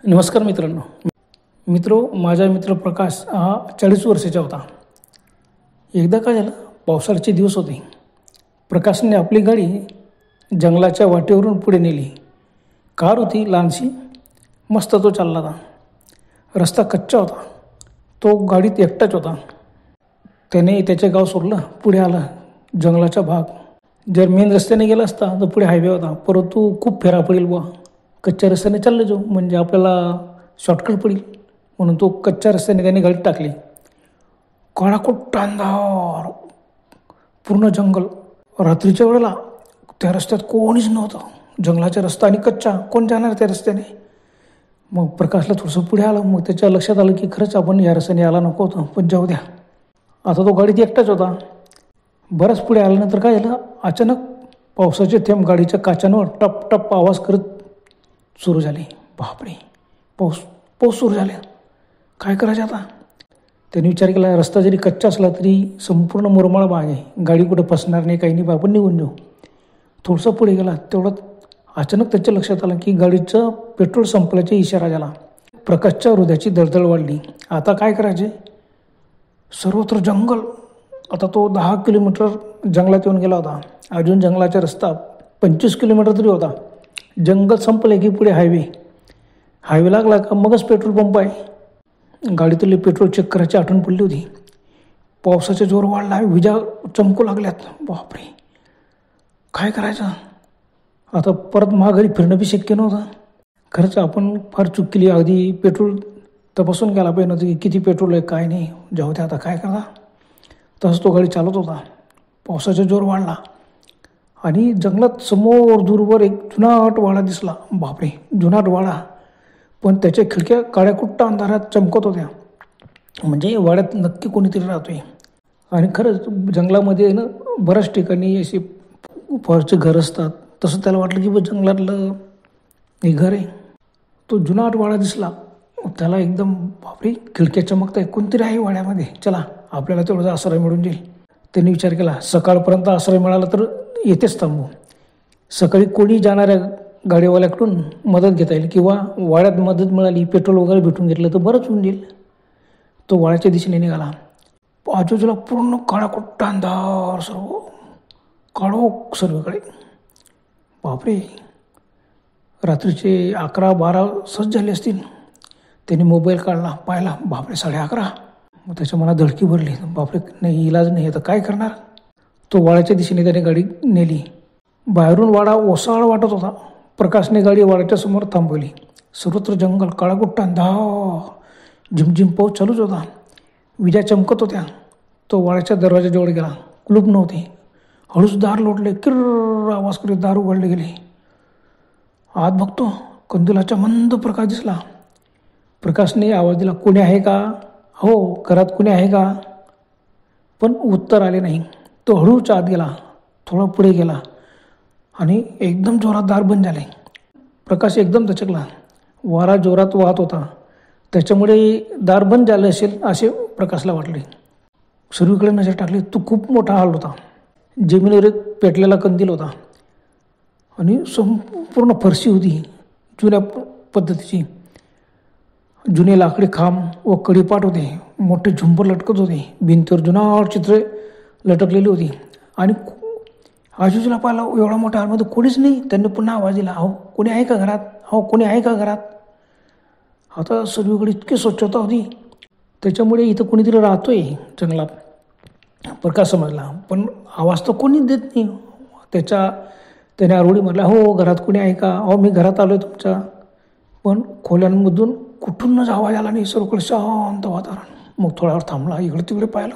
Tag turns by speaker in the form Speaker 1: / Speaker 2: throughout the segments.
Speaker 1: नमस्कार मित्रांनो. माझा मित्र प्रकाश हा 40 वर्षाचा होता. एकदा काय झालं, पावसाळ्याचे दिवस होते. प्रकाशने आपली गाडी जंगलाच्या वाटेवरून पुढे नेली. कार होती लहानशी, मस्त तो चालला होता. रस्ता कच्चा होता. तो गाडीत एकटाच होता. त्याने त्याचे गाव सोडलं, पुढे आला जंगलाचा भाग. जर मेन रस्त्याने गेला असता तर पुढे हायवे होता, परंतु खूप फेरा पडेल बुवा. कच्च्या रस्त्याने चालले जाऊ म्हणजे आपल्याला शॉर्टकट पडेल, म्हणून तो कच्च्या रस्त्याने त्याने गाडी टाकली. काळाकुट्ट अंधार, पूर्ण जंगल. रात्रीच्या वेळेला त्या रस्त्यात कोणीच नव्हतं. जंगलाचा रस्ता आणि कच्चा, कोण जाणार त्या रस्त्याने. मग प्रकाशला थोडंसं पुढे आलं. मग त्याच्या लक्षात आलं की खरंच आपण या रस्त्याने यायला नको होतं, पण जाऊ द्या. आता तो गाडीत एकटाच होता. बराच पुढे आल्यानंतर काय झालं, अचानक पावसाचे थेंब गाडीच्या काचांवर टप टप आवाज करत सुरू झाले. बापरे, पाऊस सुरू झाला. काय करायचं आता. त्याने विचार केला, रस्ता जरी कच्चा असला तरी संपूर्ण मुरमाळ भाग आहे, गाडी कुठं फसणार नाही, काही नाही, आपण निघून जाऊ. थोडंसं पुढे गेला तेवढ्यात अचानक त्याच्या लक्षात आलं की गाडीचं पेट्रोल संपल्याचा इशारा झाला. प्रकाशच्या हृदयाची धडधड वाढली. आता काय करायचे. सर्वत्र जंगल. आता तो 10 किलोमीटर जंगलात येऊन गेला होता. अजून जंगलाचा रस्ता 25 किलोमीटर तरी होता. जंगल संपले की पुढे हायवे लागला का मगच पेट्रोल पंप आहे. गाडीतले पेट्रोल चेक करायची आठवण पडली होती. पावसाचा जोर वाढला, विजा चमकू लागल्यात. बापरे, काय करायचं. आता परत माघारी फिरणं बी शक्य नव्हतं. खरंच आपण फार चूक केली. अगदी पेट्रोल तपासून गेला पाहिजे नव्हतं की किती पेट्रोल आहे, काय नाही. जाऊ दे, आता काय करता. तसंच तो गाडी चालवत होता. पावसाचा जोर वाढला आणि जंगलात समोर दूरवर एक जुनाट वाडा दिसला. बापरे, जुनाट वाडा, पण त्याच्या खिडक्या काळ्याकुट्ट अंधारात चमकत होत्या. म्हणजे वाड्यात नक्की कोणीतरी राहतोय. आणि खरंच जंगलामध्ये ना बऱ्याच ठिकाणी असे फॉरचे घर असतात. तसं त्याला वाटलं की जंगलातलं हे घर आहे. तो जुनाट वाडा दिसला त्याला एकदम. बापरे, खिडक्या चमकत आहे, कोणतरी आहे वाड्यामध्ये, चला आपल्याला तेवढा आश्रय मिळून जाईल. त्यांनी विचार केला, सकाळपर्यंत आश्रय मिळाला तर येतेच थांबू. सकाळी कोणी जाणाऱ्या गाडीवाल्याकडून मदत घेता येईल किंवा वाड्यात मदत मिळाली, पेट्रोल वगैरे भेटून घेतलं तर बरंच होऊन जाईल. तो वाड्याच्या दिशेने निघाला. आजूबाजूला पूर्ण काळाकुट्ट अंधार, सर्व काळोख सर्वीकडे. बापरे, रात्रीचे 11-12 सहज झाले असतील. त्याने मोबाईल काढला, पाहिला, बापरे 11:30. मग त्याच्या मनात धडकी भरली. बापरे, नाही, इलाज नाही, आता काय करणार. तो वाड्याच्या दिशेने त्याने गाडी नेली. बाहेरून वाडा ओसाळ वाटत होता. प्रकाशने गाडी वाड्याच्या समोर थांबवली. सर्वत्र जंगल, काळाकुट्ट अंधार, झिमझिम पाऊस चालूच होता. विजा चमकत होत्या. तो वाड्याच्या दरवाजाजवळ गेला. कुलूप नव्हते. हळूच दार लोटले. किर्र आवाज करीत दार उघडले गेले. आत बघतो, कंदिलाचा मंद प्रकाश दिसला. प्रकाशने आवाज दिला, कोणी आहे का. हो, घरात कोणी आहे का. पण उत्तर आले नाही. तो हळूच आत गेला. थोडा पुढे गेला आणि एकदम जोरात दार बंद झाले. प्रकाश एकदम दचकला. वारा जोरात वाहत होता, त्याच्यामुळे दार बंद झालं असेल असे प्रकाशला वाटले. सर्वीकडे नजर टाकली. तो खूप मोठा हॉल होता. जमिनीवर एक पेटलेला कंदील होता आणि संपूर्ण फरशी होती जुन्या पद्धतीची. जुने लाकडी खांब व कडीपाट होते. मोठे झुंबर लटकत होते. भिंतीवर जुनाट चित्रे लटकलेली होती. आणि आजूबाजूला पाहिला, एवढा मोठ्या हॉलमध्ये कोणीच नाही. त्यांनी पुन्हा आवाज दिला, अहो कोणी आहे का घरात, अहो कोणी आहे का घरात. आता सर्वीकडे इतकी स्वच्छता होती, त्याच्यामुळे इथं कोणीतरी राहतोय जंगलात. प्रकाश समजला, पण आवाज तर कोणीच देत नाही. त्याने आरोळी म्हटला, हो घरात कोणी आहे का, अहो मी घरात आलो आहे तुमच्या. पण खोल्यांमधून कुठूनच आवाज आला नाही. सर्वकडे शांत वातावरण. मग थोडा वेळ थांबला, इकडे तिकडे पाहिलं.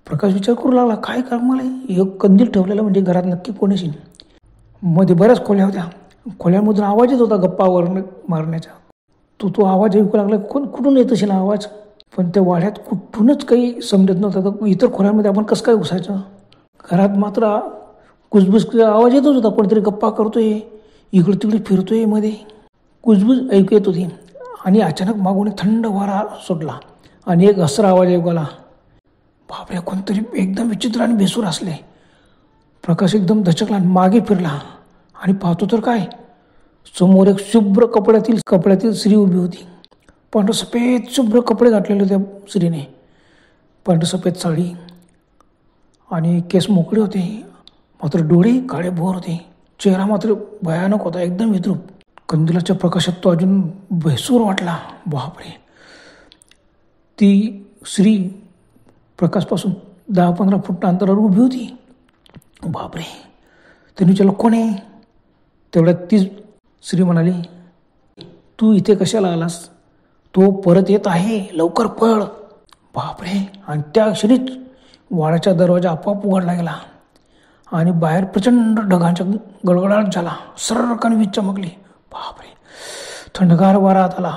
Speaker 1: प्रकाश विचार करू लागला, काय कर मला एक कंदील ठेवलेला म्हणजे घरात नक्की कोणी असेल. मध्ये बऱ्याच खोल्या होत्या. खोल्यांमधून आवाज येत होता गप्पा मारण्याचा. तो आवाज ऐकू लागला. कुठून येत असेल आवाज. पण त्या वाड्यात कुठूनच काही समजत नव्हतं. तर इतर खोल्यांमध्ये आपण कसं काय घुसायचं. घरात मात्र कुजबुज आवाज येतच होता. कोणतरी गप्पा करतोय, इकडे तिकडे फिरतोय, मध्ये कुजबुज ऐकू येत होती. आणि अचानक मागून थंड वारा सुटला आणि एक हसरा आवाज ऐकू आला. बापरे, कोणतरी एकदम विचित्र आणि बेसूर असले. प्रकाश एकदम दचकला, मागे फिरला आणि पाहतो तर काय, समोर एक शुभ्र कपड्यातील स्त्री उभी होती. पांढरं सफेद शुभ्र कपडे घातलेले त्या स्त्रीने, पांढरं सफेद साडी आणि केस मोकळे होते, मात्र डोळे काळे भोर होते. चेहरा मात्र भयानक होता, एकदम विद्रूप. कंदिलाच्या प्रकाशात तो अजून भेसूर वाटला. बापरे, ती स्त्री प्रकाशपासून 10-15 फूट अंतरावर उभी होती. बापरे, त्यांनी विचारलं कोण आहे? तेवढ्यात ती स्त्री म्हणाली, तू इथे कशाला आलास? तो परत येत आहे, लवकर पळ. बापरे, आणि त्या क्षणीच वाड्याचा दरवाजा आपोआप उघडला गेला आणि बाहेर प्रचंड ढगांचा गडगडाट झाला. सर्रकन वीज चमकली. बापरे, थंडगार वारा आत आला.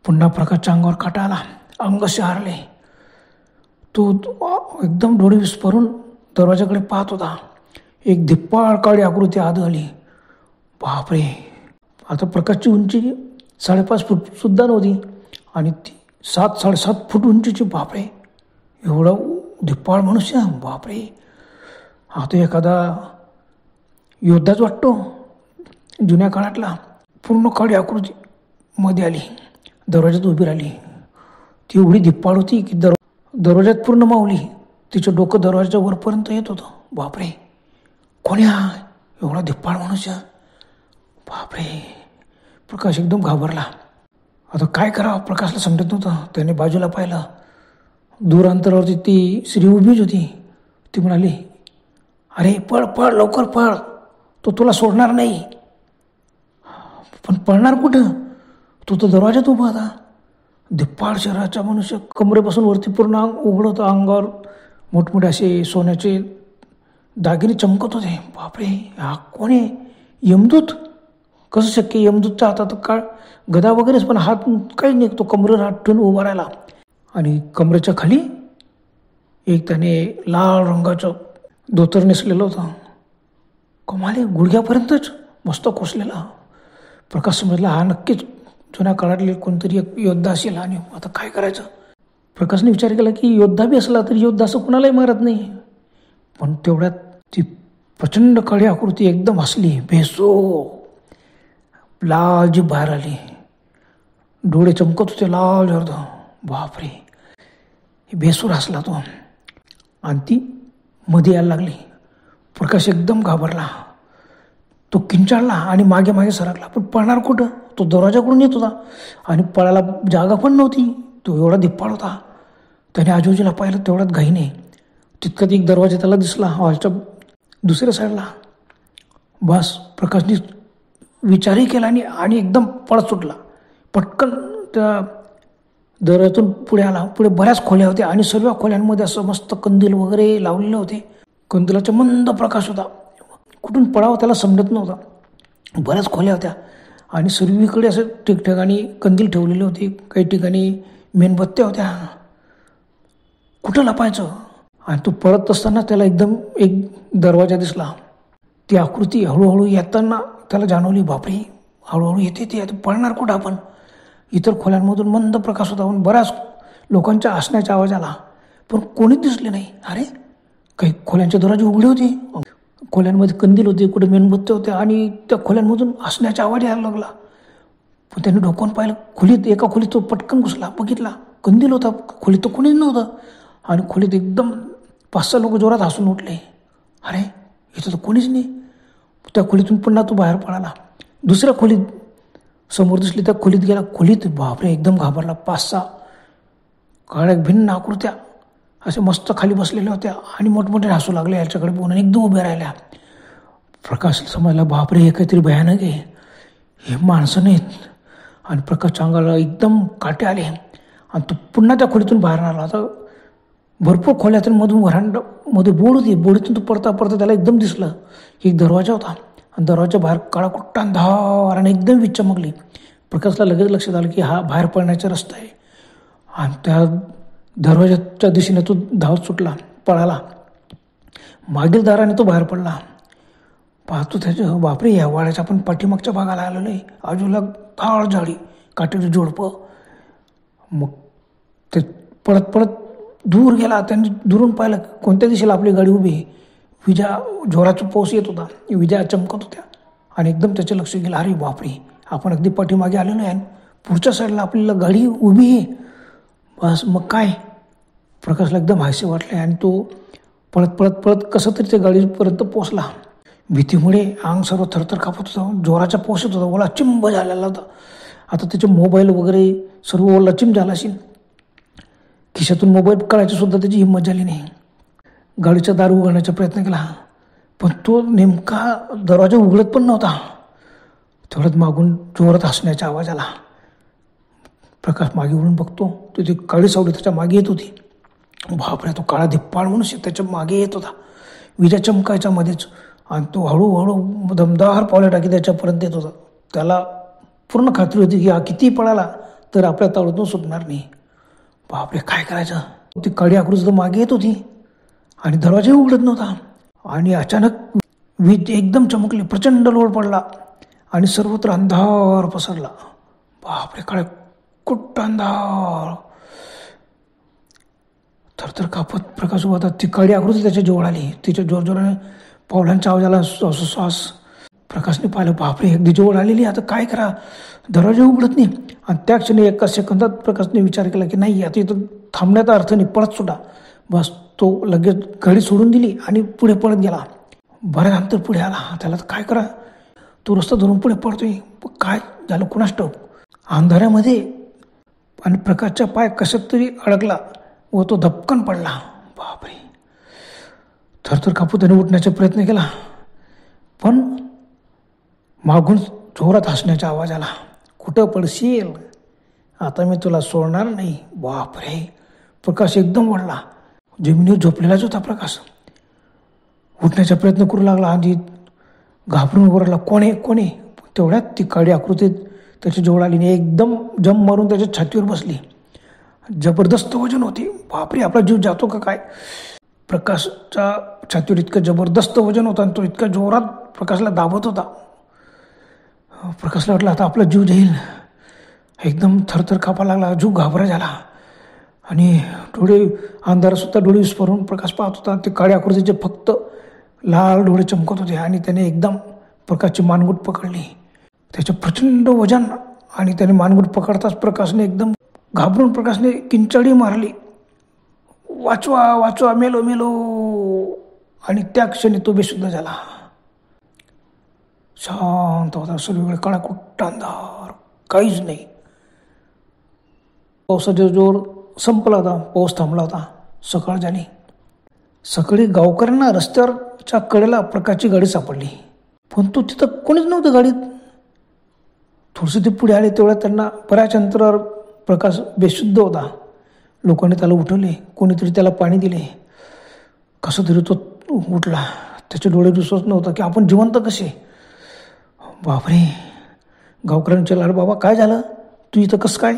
Speaker 1: पुन्हा प्रकाशच्या अंगावर काटा आला, अंग शहारले. तो एकदम डोळे विस्फारून दरवाजाकडे पाहत होता. एक धिप्पाळ काळी आकृती आत आली. बापरे, आता प्रकाशची उंची 5.5 फूट सुद्धा नव्हती आणि ती 7-7.5 फूट उंचीची. बापरे, एवढा धिप्पाळ मनुष्य. बापरे, हा तो एखादा योद्धाच वाटतो जुन्या काळातला. पूर्ण काळी आकृती मध्ये आली, दरवाजात उभी राहिली. ती एवढी धिप्पाळ होती की दरवाजात पूर्ण मावली. तिचं डोकं दरवाजाच्या वरपर्यंत येत होतं. बापरे, कोणी हा एवढा धिप्पाळ मनुष्य? बापरे, प्रकाश एकदम घाबरला. आता काय करावं प्रकाशला समजत नव्हतं. त्याने बाजूला पाहिलं. दूर अंतरावरती ती स्त्री उभीच होती. ती म्हणाली, अरे पळ पळ, लवकर पळ, तो तुला सोडणार नाही. पण पळणार कुठं? तो तर दरवाजात उभा होता. धिप्पाळ शरीराचा मनुष्य, कमरेपासून वरती पूर्ण अंग उघडं होतं. अंगावर मोठमोठे असे सोन्याचे दागिने चमकत होते. बापरे, हा कोण आहे? यमदूत? कसं शक्य? यमदूतच्या हातात काय गदा वगैरेच, पण हात काही नाही. तो कमरेवर हात ठेवून उभा राहिला आणि कमरेच्या खाली एक त्याने लाल रंगाचं धोतर नेसलेलं होतं. कमाले, गुडघ्यापर्यंतच मस्त कोसलेला. प्रकाश समजला हा नक्कीच जुन्या काळातले कोणतरी एक योद्धा असेल. आणि आता काय करायचं? प्रकाशने विचार केला की योद्धा बी असला तरी योद्धा असं कुणालाही मारत नाही. पण तेवढ्यात ती प्रचंड काळी आकृती एकदम हसली. भेसो, लाल जी बाहेर आली. डोळे चमकत होते लाल जर्द. बापरे, भेसूर हसला तो आणि ती मध्ये यायला लागली. प्रकाश एकदम घाबरला. तो किंचाळला आणि मागे मागे सरकला. पण पळणार कुठं? तो दरवाजाकडून येत होता आणि पळायला जागा पण नव्हती. तो एवढा धिप्पाळ होता. त्याने आजूबाजूला पाहिलं. तेवढ्यात घाईने तितक्यात एक दरवाजा त्याला दिसला हॉलच्या दुसऱ्या साईडला. बस, प्रकाशने विचारही केला आणि एकदम पळत सुटला. पटकन त्या दरवाजातून पुढे आला. पुढे बऱ्याच खोल्या होत्या आणि सर्व खोल्यांमध्ये असं मस्त कंदील वगैरे लावलेले होते. कंदिलाचा मंद प्रकाश होता. कुठून पळावं त्याला समजत नव्हतं. बऱ्याच खोल्या होत्या आणि सर्वीकडे असं ठिकठिकाणी कंदील ठेवलेले होते. काही ठिकाणी मेणबत्त्या होत्या. कुठं लपायचं? आणि तो पळत असताना त्याला एकदम एक दरवाजा दिसला. ती आकृती हळूहळू येताना त्याला जाणवली. बापरे, हळूहळू येते ती. आता पळणार कुठं आपण? इतर खोल्यांमधून मंद प्रकाश होता. पण बऱ्याच लोकांच्या हसण्याचा आवाज आला, पण कोणीच दिसले नाही. अरे, काही खोल्यांचे दरवाजे उघडे होते. खोल्यांमध्ये कंदील होते, कुठे मेणबत्त्या होत्या आणि त्या खोल्यांमधून हसण्याचा आवाज यायला लागला. पण त्याने डोकावून पाहिलं. खोलीत, एका खोलीत तो पटकन घुसला. बघितला, कंदील होता. खोलीत तर कोणीच नव्हतं. आणि खोलीत एकदम 5-6 लोक जोरात हसून उठले. अरे, इथं तर कोणीच नाही. त्या खोलीतून पुन्हा तो बाहेर पळाला. दुसऱ्या खोलीत समोर दिसली, त्या खोलीत गेला. खोलीत बापरे, एकदम घाबरला. 5-6 काळ्या भिन्न आकृत्या असे मस्त खाली बसलेल्या होत्या आणि मोठमोठे हसू लागले याच्याकडे बघून. एकदम उभ्या राहिल्या. प्रकाश समजला, बापरे, हे काहीतरी भयानक आहे. हे माणसं नाहीत. आणि प्रकाशच्या अंगाला एकदम काटे आले आणि तो पुन्हा त्या खोलीतून बाहेर आला. आता भरपूर खोल्यातून मधून मध्ये बोर्ड होती. बोर्डीतून तो पडता त्याला एकदम दिसलं एक दरवाजा होता आणि दरवाजा बाहेर काळा कुट्टा धार आणि एकदम वीज चमकली. प्रकाशला लगेच लक्षात आलं की हा बाहेर पडण्याचा रस्ता आहे. आणि त्या दरवाजाच्या दिशेने तो धावत सुटला, पळाला. मागील दाराने तो बाहेर पडला. पाहतो त्याचं, बापरे, या वाड्याच्या आपण पाठीमागच्या भागाला आलेलो आहे. आजूला काळ झाडी, काटेचं जोडपं. मग ते पळत पळत दूर गेला. त्यांनी दुरून पाहिलं कोणत्या दिशेला आपली गाडी उभी आहे. विजा, जोराचा पाऊस येत होता. विजा चमकत होत्या आणि एकदम त्याचं लक्ष गेलं. अरे बापरे, आपण अगदी पाठीमागे आलेलो आहे. पुढच्या साईडला आपल्याला गाडी उभी आहे. बस मग काय, प्रकाशला एकदम हास्य वाटले आणि तो पळत पळत पळत कसं तरी त्या गाडीपर्यंत पोहोचला. भीतीमुळे अंग सर्व थरथर कापत होतं, जोराचा पाऊस येत होता, ओला चिंब झालेला होता. आता त्याचे मोबाईल वगैरे सर्व ओला चिंब झाला असेल. खिशातून मोबाईल काढायची सुद्धा त्याची हिंमत झाली नाही. गाडीचा दार उघडण्याचा प्रयत्न केला, पण तो नेमका दरवाजा उघडत पण नव्हता. तेवढ्यात मागून जोरात हसण्याचा आवाज आला. प्रकाश मागे वळून बघतो, तो ती काळी सावली त्याच्या मागे येत होती. बापरे, तो काळा धिप्पाड मनुष्य त्याच्या मागे येत होता. विजा चमकायचा मध्येच आणि तो हळूहळू दमदार पावले टाकी त्याच्यापर्यंत येत होता. त्याला पूर्ण खात्री होती की हा किती पळाला तर आपल्या तावडीतून सुटणार नाही. बापरे, काय करायचं. ती काळी आकृती तर मागे येत होती आणि दरवाजाही उघडत नव्हता. आणि अचानक वीज एकदम चमकली, प्रचंड लोळ पडला आणि सर्वत्र अंधार पसरला. बापरे, काय कुट्ट अंधार. थरथर कापत प्रकाश उभा होता. ती काळी आकृती त्याच्या जवळ आली. तिच्या जोरजोराने पावलांच्या आवाजाला श्वास. प्रकाशने पाहिलं, बापरे, अगदी जवळ आलेली, आता काय करा, दरवाजा उघडत नाही. आणि त्या क्षणी एका सेकंदात प्रकाशने विचार केला की नाही, आता इथं थांबण्याचा अर्थ नाही, पळत सुटा. बस तो लगेच गाडी सोडून दिली आणि पुढे पळत गेला. बऱ्याच अंतर पुढे आला. त्याला काय करा, तो रस्ता धरून पुढे पडतोय. काय झालं कुणास ठाऊक. अंधाऱ्यामध्ये आणि प्रकाशचा पाय कशात तरी अडकला व तो धपकन पडला. बापरे, थरथर कापू त्याने उठण्याचा प्रयत्न केला, पण मागून जोरात हसण्याचा आवाज आला. कुठं पडशील, आता मी तुला सोडणार नाही. बापरे, प्रकाश एकदम वळला. जमिनीवर झोपलेलाच होता प्रकाश. उठण्याचा प्रयत्न करू लागला आणि घाबरून उभं राहिला. कोणे. तेवढ्यात ती काळी आकृतीत त्याच्या जवळ आली आणि एकदम जम मारून त्याच्या छातीवर बसली. जबरदस्त वजन होती. बापरे, आपला जीव जातो का काय. प्रकाशच्या छातीवर इतकं जबरदस्त वजन होतं आणि तो इतका जोरात प्रकाशला दाबत होता. प्रकाशला वाटलं आता आपला जीव जाईल. एकदम थरथर कापा लागला, जीव घाबरा झाला आणि डोळे अंधारातसुद्धा डोळे विस्फारून प्रकाश पाहत होता. ते काळ्या आकृतीचे फक्त लाल डोळे चमकत होते आणि त्याने एकदम प्रकाशची मानगूट पकडली. त्याचे प्रचंड वजन आणि त्याने मानगूट पकडताच प्रकाशने एकदम घाबरून प्रकाशने किंचाळी मारली, वाचवा, मेलो. आणि त्या क्षणी तो बेशुद्ध झाला. शांत होता सर्वीकडे, काळा कुट्ट अंधार, काहीच नाही. पावसाचा जोर संपला होता, पाऊस थांबला होता. सकाळ झाली. सकाळी गावकऱ्यांना रस्त्यावरच्या कडेला प्रकाशची गाडी सापडली, पण तो तिथं कोणीच नव्हतं गाडीत. थोडेसे ते पुढे आले तेवढ्यात त्यांना बऱ्याच अंतरावर प्रकाश बेशुद्ध होता. लोकांनी त्याला उठवले, कोणीतरी त्याला पाणी दिले. कसं तरी तो उठला. त्याचे डोळे दिसत नव्हतं की आपण जिवंत कसे. बापरे, गावकऱ्यांनी विचारलं, अरे बाबा काय झालं, तू इथं कसं काय.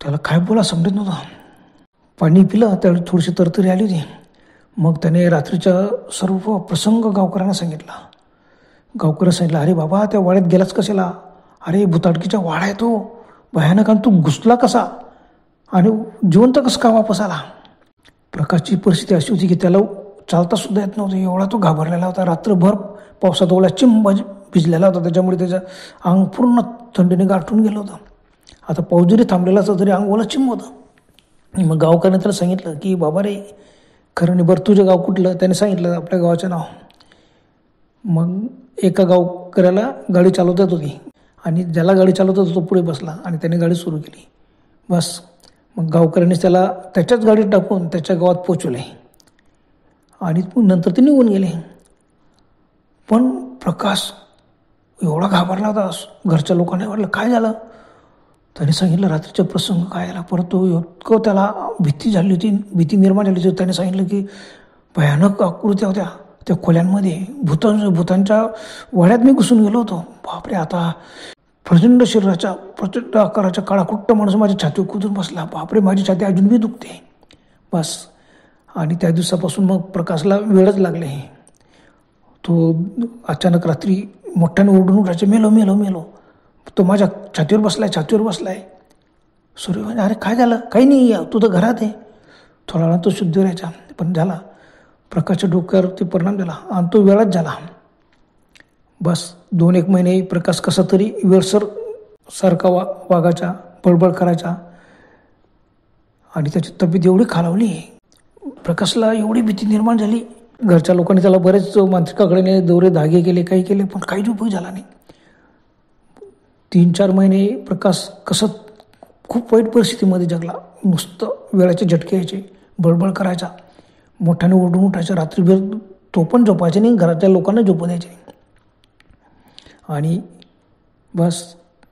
Speaker 1: त्याला काय बोला समजत नव्हतं. पाणी पिलं त्यावेळी थोडीशी तरतरी आली होती. मग त्याने रात्रीचा सर्व प्रसंग गावकऱ्यांना सांगितला. गावकऱ्यांना सांगितलं, अरे बाबा त्या वाड्यात गेलाच कशाला. अरे भुताटकीचा वाडा आहे तो भयानक, आणि तू घुसला कसा आणि जिवंत कसं का वापस आला. प्रकाशची परिस्थिती अशी होती की त्याला चालता सुद्धा येत नव्हतं, एवढा तो घाबरलेला होता. रात्रभर पावसात ओला चिंब भिजलेला होता, त्याच्यामुळे त्याचं अंग पूर्ण थंडीने गारठून गेलं होतं. आता पाऊस जरी थांबलेला असता तरी अंग ओला चिंब होतं. मग गावकऱ्याने त्याला सांगितलं की बाबा रे, खरं नाही, बरं तुझं गाव कुठलं. त्याने सांगितलं आपल्या गावाचं नाव. मग एका गावकऱ्याला गाडी चालवता येत होती आणि ज्याला गाडी चालवत होता तो पुढे बसला आणि त्याने गाडी सुरू केली. बस मग गावकऱ्यांनी त्याला त्याच्याच गाडीत टाकून त्याच्या गावात पोचवले आणि नंतर ते निघून गेले. पण प्रकाश एवढा घाबरला होता, घरच्या लोकांना वाटलं काय झालं. त्याने सांगितलं रात्रीचा प्रसंग काय झाला. परत तो इतकं त्याला भीती झाली होती, भीती निर्माण झाली होती. त्याने सांगितलं की भयानक आकृत्या होत्या त्या खोल्यांमध्ये, भूतांच्या वाड्यात मी घुसून गेलो होतो. बापरे, आता प्रचंड शरीराच्या प्रचंड आकाराच्या काळाकुट्ट माणूस माझ्या छातीवर कुदून बसला. बापरे, माझी छाती अजून बी दुखते. बस. आणि त्या दिवसापासून मग प्रकाशला वेळच लागले. तो अचानक रात्री मोठ्याने ओरडून उठायचे, मेलो. तो माझ्या छातीवर बसलाय. सूर्य, अरे काय झालं. काही नाही, तू तर घरात आहे. थोडा वेळा तो शुद्ध राहायचा, पण झाला प्रकाशच्या डोक्यावरती परिणाम झाला आणि तो वेळाच झाला. बस 2-1 महिने प्रकाश कसा तरी वेळसर सारखा वागायचा, बडबड करायचा आणि त्याची तब्येत एवढी खालावली, प्रकाशला एवढी भीती निर्माण झाली. घरच्या लोकांनी त्याला बरेच मांत्रिकाकडे दोरे धागे केले, काही केले, पण काहीच उपयोग झाला नाही. 3-4 महिने प्रकाश कसं खूप वाईट परिस्थितीमध्ये जगला. नुसतं वेळाचे झटके यायचे, बडबड करायचा, मोठ्याने ओरडून उठायचा, रात्रीभर तो पण झोपायचा नाही, घराच्या लोकांना झोपू द्यायचे नाही. आणि बस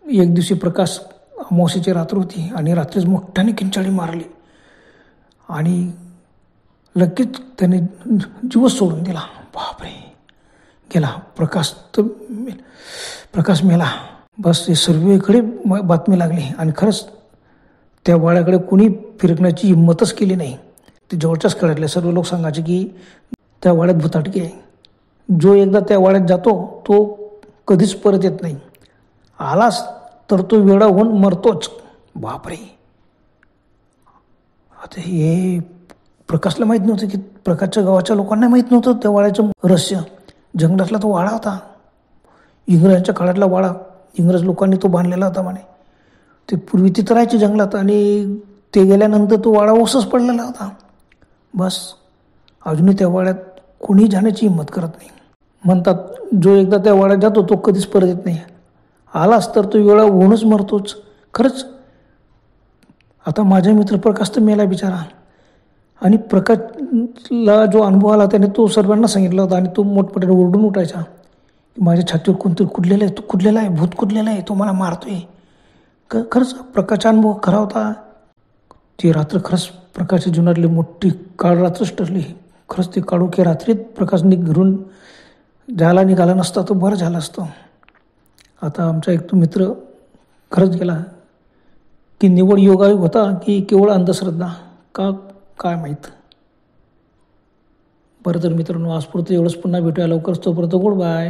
Speaker 1: एक दिवशी प्रकाश अमावस्येची रात्र होती आणि रात्रीच मोठ्याने किंचाळी मारली आणि लगेच त्याने जीवच सोडून दिला. बापरे, गेला प्रकाश मेला. बस हे सर्वेकडे बातमी लागली आणि खरंच त्या बाळाकडे कोणी फिरकण्याची हिंमतच केली नाही. ते जवळच्याच खेळातले सर्व लोक सांगायचे की त्या वाड्यात भुताटकी आहे. जो एकदा त्या वाड्यात जातो तो कधीच परत येत नाही. आलास तर तो वेडा होऊन मरतोच. बापरे, आता हे प्रकाशला माहीत नव्हतं की प्रकाशच्या गावाच्या लोकांना माहीत नव्हतं त्या वाड्याचं रहस्य. जंगलातला तो वाडा होता, इंग्रजांच्या काळातला वाडा. इंग्रज लोकांनी तो बांधलेला होता म्हणे. ते पूर्वी तिथं राहायचे जंगलात आणि ते गेल्यानंतर तो वाडा ओसच पडलेला होता. बस अजूनही त्या वाड्यात कोणी जाण्याची हिंमत करत नाही. म्हणतात जो एकदा त्या वाड्यात जातो तो कधीच परत येत नाही. आलास तर तो वेळा होऊनच मरतोच. खरंच आता माझा मित्र प्रकाश तर मेला बिचारा. आणि प्रकाशला जो अनुभव आला त्याने तो सर्वांना सांगितला होता आणि तो मोठमोठ्याने ओरडून उठायचा, माझ्या छातीवर कोणतरी कुदलेलं आहे, तो कुदलेला आहे, भूत कुदलेला आहे, तो मला मारतोय. खरंच प्रकाशचा अनुभव खरा होता. ती रात्र खरंच प्रकाशच्या जीवनातली मोठी काळ रात्रच ठरली. खरंच ती काळोखी रात्रीत प्रकाशने घरून जायला निघाला नसता तो बरं झालं असतं. आता आमचा एक तो मित्र खरंच गेला. की निवड योगायोग होता की केवळ अंधश्रद्धा का काय माहीत. बरं तर मित्रांनो, आजपुरतं एवढंच. पुन्हा भेटूया लवकरच. तोपर्यंत गुड बाय.